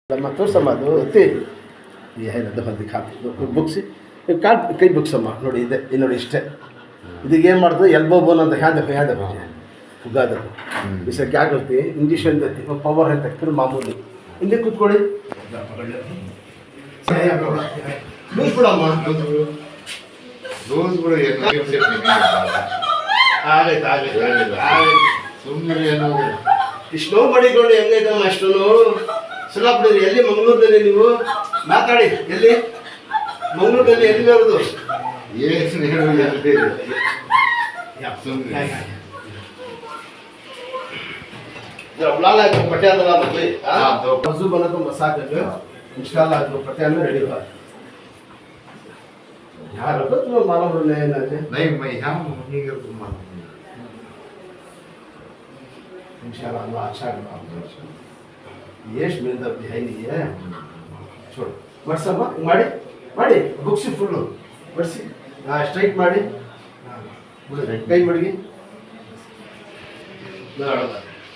लम्मा तो समा दो ते ये है ना दफा दिखा दो बुक्स कार्ड कई बुक्स अಮ್ಮ ನೋಡಿ ಇದೆ ನೋಡಿ ಇಷ್ಟೇ ಇದಕ್ಕೆ ಏನು ಮಾಡ್ತದೆ ಎಲ್ಬೋ ಬೋನ್ ಅಂತ ಯಾದ फुगाद इसे क्या करती है इंजेक्शन देती है पावर है तक फिर मामूली इनके कुछ कोड़ी लूज पड़ा अम्मा रोज ಕೂಡ ಸುಮ್ಮನೆ ಏನೋ ಇಷ್ಟೋ ಮಡಿಕೊಂಡು ಹೆಂಗೈತಮ್ಮ ಅಷ್ಟೂ ಸುಲಾಪುರದಲ್ಲಿ ಎಲ್ಲಿ ಮಂಗಳೂರಿನಲ್ಲಿ ನೀವು ಮಾತಾಡಿ ಎಲ್ಲಿ ಮಂಗಳೂರಲ್ಲಿ ಎಲ್ಲಿ ಬರೋದು ಏನು ಹೇಳೋದು ಸುಮ್ಮನೆ जब लाला को पटिया दला मतलब हां तो वजू बना तो मसाज कर इंशाल्लाह जो पटिया में रेडी होगा यार तो तुम मालूम नहीं ना नहीं मैं हम नहीं कर तुम इंशाल्लाह अल्लाह अच्छा करेगा यश मिलता है नहीं है छोड़ व्हाट्सएप ಮಾಡಿ ಮಾಡಿ ಬುಕ್ಸ್ ಫುಲ್ ಬರ್ಸಿ ಸ್ಟ್ರೈಟ್ ಮಾಡಿ ಕೈ ಮಡಿಗೆ ನೋಡೋಣ